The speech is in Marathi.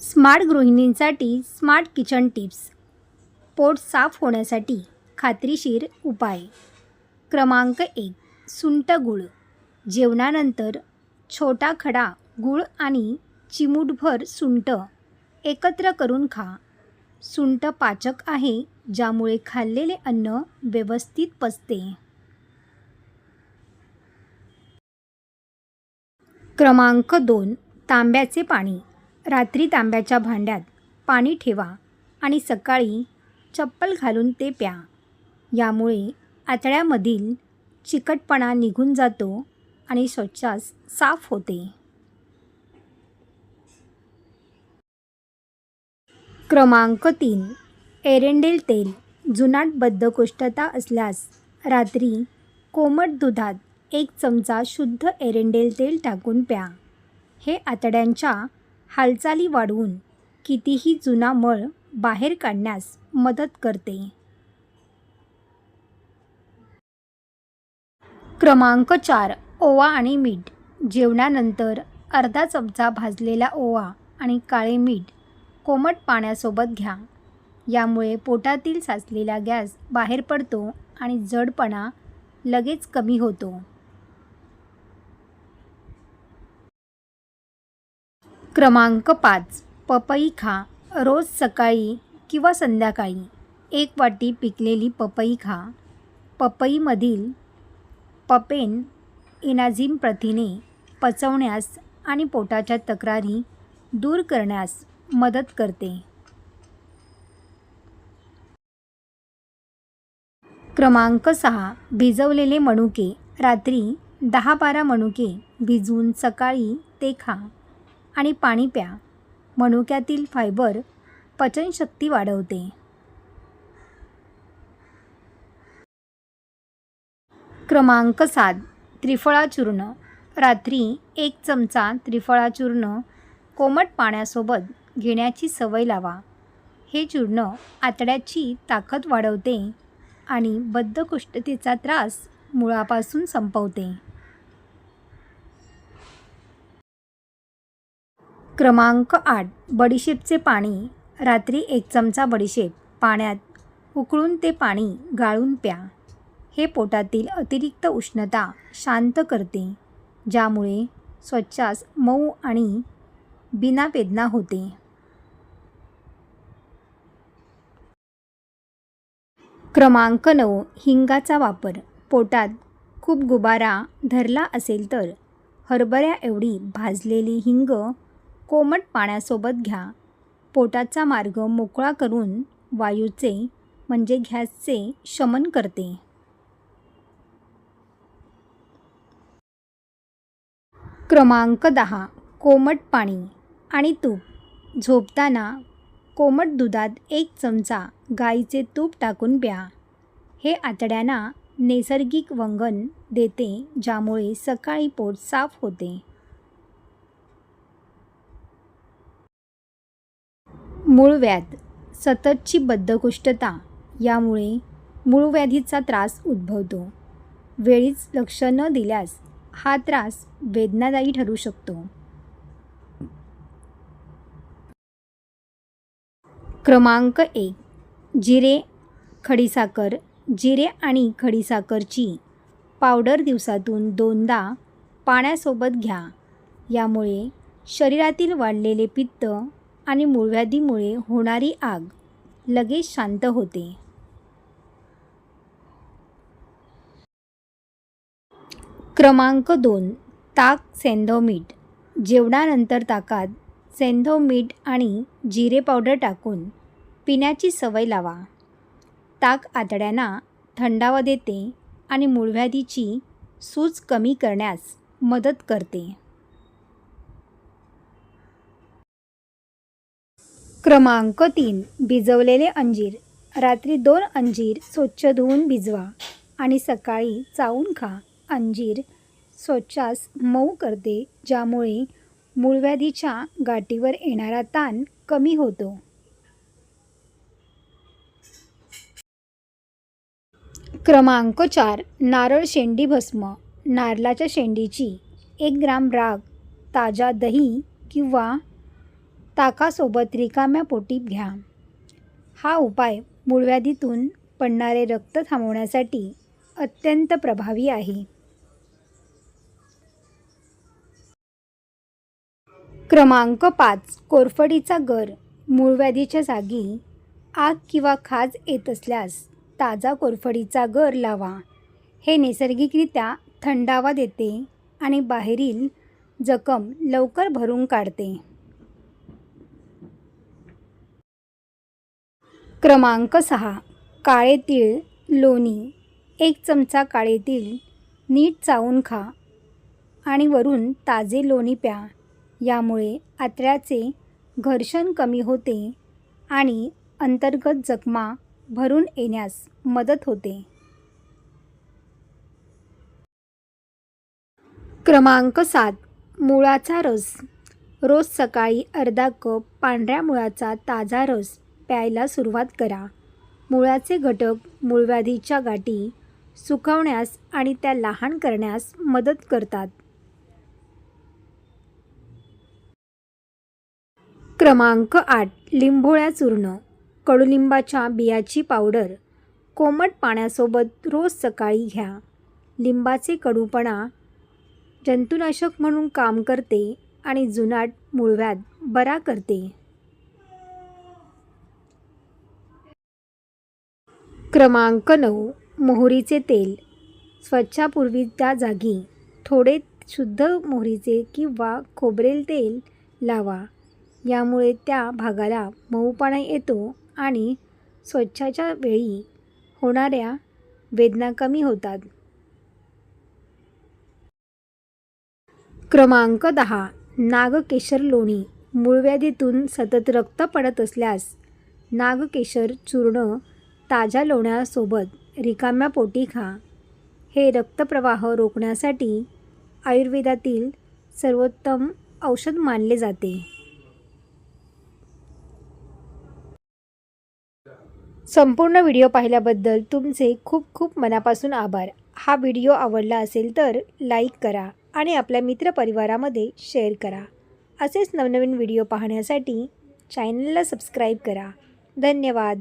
स्मार्ट गृहिणींसाठी स्मार्ट किचन टिप्स. पोट साफ होण्यासाठी खात्रीशीर उपाय. क्रमांक 1. सुंठ गूळ. जेवणानंतर छोटा खडा गूळ आणि चिमूटभर सुंठ एकत्र करून खा. सुंठ पाचक आहे, ज्यामुळे खाल्लेले अन्न व्यवस्थित पचते. क्रमांक 2. तांब्याचे पाणी. रात्री तांब्याच्या भांड्यात पाणी ठेवा आणि सकाळी चप्पल घालून ते प्या. यामुळे आतड्यामधील चिकटपणा निघून जातो आणि शौचास साफ होते. क्रमांक 3. एरंडेल तेल. जुनाट बद्धकोष्ठता असल्यास रात्री कोमट दुधात 1 चमचा शुद्ध एरंडेल तेल टाकून प्या. हे आतड्यांच्या हालचाली वाढवून कितीही जुना मळ बाहेर काढण्यास मदत करते. क्रमांक 4. ओवा आणि मीठ. जेवणानंतर अर्धा चमचा भाजलेला ओवा आणि काळे मीठ कोमट पाण्यासोबत घ्या. यामुळे पोटातील साचलेला गॅस बाहेर पडतो आणि जडपणा लगेच कमी होतो. क्रमांक 5. पपई खा. रोज सकाळी किंवा संध्याकाळी 1 वाटी पिकलेली पपई खा. पपईमधील पपेन एन्झाईम प्रथिने पचवण्यास आणि पोटाच्या तक्रारी दूर करण्यास मदत करते. क्रमांक 6. भिजवलेले मनुके. रात्री 10-12 मनुके भिजवून सकाळी ते खा आणि पाणी प्या. मनुक्यातील फायबर पचनशक्ती वाढवते. क्रमांक 7. त्रिफळा चूर्ण. रात्री 1 चमचा त्रिफळा चूर्ण कोमट पाण्यासोबत घेण्याची सवय लावा. हे चूर्ण आतड्याची ताकद वाढवते आणि बद्धकोष्ठतेचा त्रास मुळापासून संपवते. क्रमांक 8. बडीशेपचे पाणी. रात्री 1 चमचा बडीशेप पाण्यात उकळून ते पाणी गाळून प्या. हे पोटातील अतिरिक्त उष्णता शांत करते, ज्यामुळे शौचास मऊ आणि बिनावेदना होते. क्रमांक 9. हिंगाचा वापर. पोटात खूप गुबारा धरला असेल तर हरभऱ्या एवढी भाजलेली हिंग कोमट पाण्यासोबत घ्या. पोटाचा मार्ग मोकळा करून वायूचे म्हणजे गॅसचे शमन करते. क्रमांक 10. कोमट पाणी आणि तूप. झोपताना कोमट दुधात 1 चमचा गाईचे तूप टाकून प्या. हे आतड्यांना नैसर्गिक वंगण देते, ज्यामुळे सकाळी पोट साफ होते. मूळव्याध. सततची बद्धकोष्ठता यामुळे मूळव्याधीचा त्रास उद्भवतो. वेळीच लक्ष न दिल्यास हा त्रास वेदनादायी ठरू शकतो. क्रमांक 1. जिरे, खडीसाखर. जिरे आणि खडीसाखरची पावडर दिवसातून 2दा पाण्यासोबत घ्या. यामुळे शरीरातील वाढलेले पित्त आणि मूळव्याधीमुळे होणारी आग लगेच शांत होते. क्रमांक 2. ताक, सेंधव मीठ. जेवणानंतर ताकात सेंधव मीठ आणि जिरे पावडर टाकून पिण्याची सवय लावा. ताक आतड्यांना थंडावा देते आणि मूळव्याधीची सूज कमी करण्यास मदत करते. क्रमांक 3. भिजवलेले अंजीर. रात्री 2 अंजीर स्वच्छ धुवून भिजवा आणि सकाळी चावून खा. अंजीर शौचास मऊ करते, ज्यामुळे मूळव्याधीच्या गाठीवर येणारा ताण कमी होतो. क्रमांक 4. नारळ शेंडी भस्म. नारळाच्या शेंडीची 1 ग्राम राख ताजा दही किंवा ताकासोबत रिकाम्या पोटी घ्या. हा उपाय मूळव्याधीतून पडणारे रक्त थांबवण्यासाठी अत्यंत प्रभावी आहे. क्रमांक 5. कोरफडीचा गर. मूळव्याधीच्या जागी आग किंवा खाज येत असल्यास ताजा कोरफडीचा गर लावा. हे नैसर्गिकरित्या थंडावा देते आणि बाहेरील जखम लवकर भरून काढते. क्रमांक 6. काळे तीळ लोणी. 1 चमचा काळे तीळ नीट चावून खा आणि वरून ताजे लोणी प्या. यामुळे आतड्याचे घर्षण कमी होते आणि अंतर्गत जखमा भरून येण्यास मदत होते. क्रमांक 7. मुळाचा रस. रोज सकाळी अर्धा कप पांढऱ्या मुळाचा ताजा रस प्यायला सुरुवात करा. मुळाचे घटक मूळव्याधीच्या गाठी सुकवण्यास आणि त्या लहान करण्यास मदत करतात. क्रमांक 8. लिंबोळ्या चूर्ण. कडुलिंबाच्या बियाची पावडर कोमट पाण्यासोबत रोज सकाळी घ्या. लिंबाचे कडूपणा जंतुनाशक म्हणून काम करते आणि जुनाट मूळव्याध बरा करते. क्रमांक 9. मोहरीचे तेल. स्वच्छापूर्वी त्या जागी थोडे शुद्ध मोहरीचे किंवा खोबरेल तेल लावा. यामुळे त्या भागाला मऊपणा येतो आणि स्वच्छाच्या वेळी होणाऱ्या वेदना कमी होतात. क्रमांक 10. नागकेशर लोणी. मूळव्याधीतून सतत रक्त पडत असल्यास नागकेशर चूर्ण ताज्या लोण्यासोबत रिकाम्या पोटी खा. हे रक्तप्रवाह रोखण्यासाठी आयुर्वेदातील सर्वोत्तम औषध मानले जाते. संपूर्ण व्हिडिओ पाहिल्याबद्दल तुमचे खूप खूप मनापासून आभार. हा व्हिडिओ आवडला असेल तर लाईक करा आणि आपल्या मित्रपरिवारामध्ये शेअर करा. असेच नवनवीन व्हिडिओ पाहण्यासाठी चॅनलला सबस्क्राईब करा. धन्यवाद.